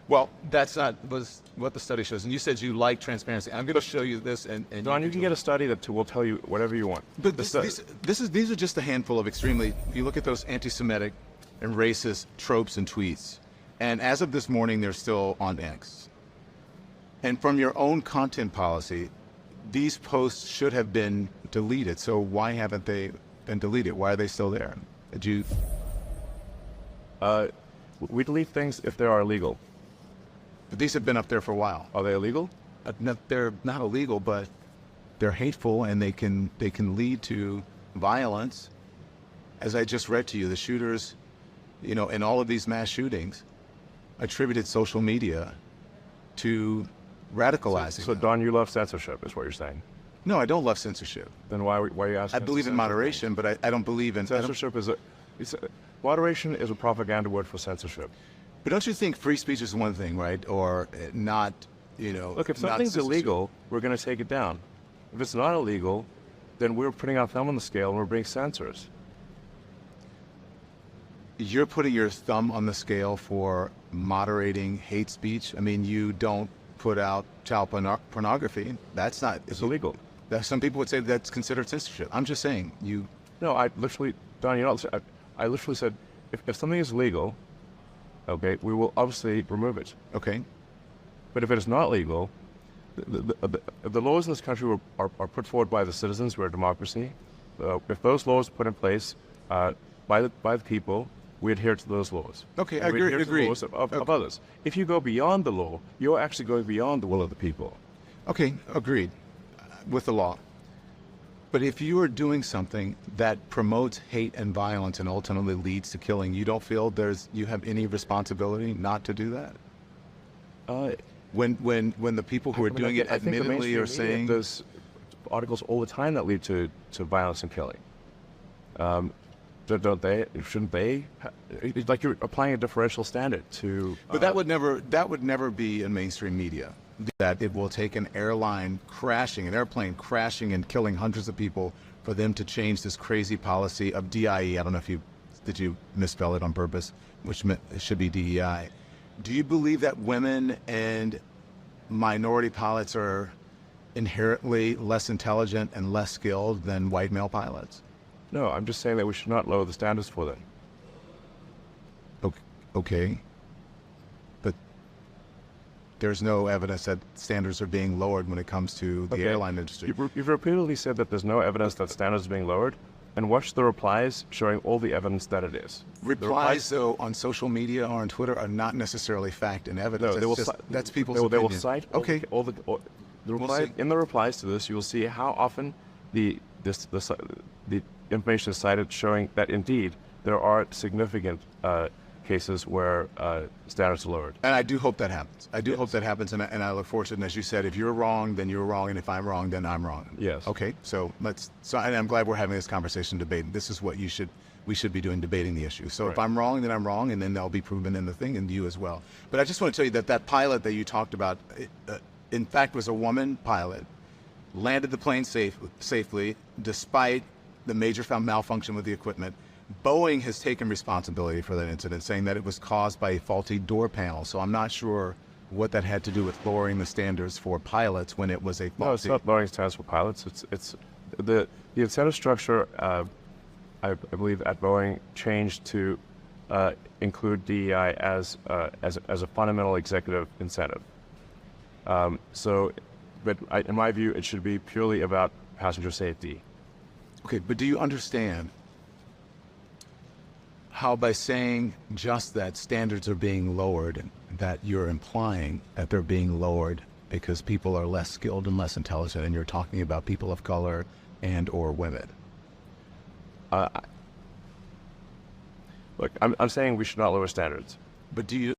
Well, that's not was what the study shows. And you said you like transparency. I'm going to show you this. And Don, you can get a study that will tell you whatever you want. But these are just a handful of extremely. If you look at those anti-Semitic and racist tropes and tweets, and as of this morning, they're still on X. And from your own content policy, these posts should have been deleted. So why haven't they been deleted? Why are they still there? Did you? We delete things if they are illegal. But these have been up there for a while. Are they illegal? No, they're not illegal, but they're hateful, and they can lead to violence. As I just read to you, the shooters, in all of these mass shootings, attributed social media to radicalizing. So Don, you love censorship, is what you're saying? No, I don't love censorship. Then why are you asking? I believe in moderation, but I don't believe in censorship. Moderation is a propaganda word for censorship. But don't you think free speech is one thing, right? Or not, Look, if something's illegal, we're going to take it down. If it's not illegal, then we're putting our thumb on the scale and we're being censors. You're putting your thumb on the scale for moderating hate speech. I mean, you don't put out child pornography. That's not. It's illegal. Some people would say that's considered censorship. I'm just saying you. No, I literally, Don, I literally said, if something is legal, okay, we will obviously remove it. Okay. But if it is not legal, the laws in this country are put forward by the citizens. We're a democracy. If those laws are put in place by the people, we adhere to those laws. Okay, I agree. To the laws of others. If you go beyond the law, you're actually going beyond the will of the people. Okay, agreed with the law. But if you are doing something that promotes hate and violence and ultimately leads to killing, you don't feel you have any responsibility not to do that? When the people who are doing it admittedly are saying there's articles all the time that lead to violence and killing. Don't they? Shouldn't they? Like you're applying a differential standard to. But that would never be in mainstream media. That it will take an airplane crashing and killing hundreds of people for them to change this crazy policy of DIE. I don't know if did you misspell it on purpose, which it should be DEI. Do you believe that women and minority pilots are inherently less intelligent and less skilled than white male pilots? No, I'm just saying that we should not lower the standards for them. Okay. But there's no evidence that standards are being lowered when it comes to the airline industry. You've repeatedly said that there's no evidence that standards are being lowered, and watch the replies showing all the evidence that it is. Replies, though, on social media or on Twitter are not necessarily fact and evidence. No, that's people's opinion. They will cite all the replies. In the replies to this, you will see how often the information is cited, showing that indeed there are significant cases where standards are lowered. And I do hope that happens. I do hope that happens, and I look forward to it. And as you said, if you're wrong, then you're wrong, and if I'm wrong, then I'm wrong. Yes. Okay. And I'm glad we're having this conversation, debating. This is what we should be doing, debating the issue. So If I'm wrong, then I'm wrong, and then that'll be proven in the thing, and you as well. But I just want to tell you that pilot that you talked about, in fact, was a woman pilot, landed the plane safely despite the major malfunction with the equipment. Boeing has taken responsibility for that incident, saying that it was caused by a faulty door panel. So I'm not sure what that had to do with lowering the standards for pilots when it was a faulty. No, it's not lowering standards for pilots. It's the incentive structure. I believe at Boeing changed to include DEI as a fundamental executive incentive. But in my view, it should be purely about passenger safety. Okay, but do you understand how by saying just that standards are being lowered, that you're implying that they're being lowered because people are less skilled and less intelligent, and you're talking about people of color and or women? Look, I'm saying we should not lower standards. But do you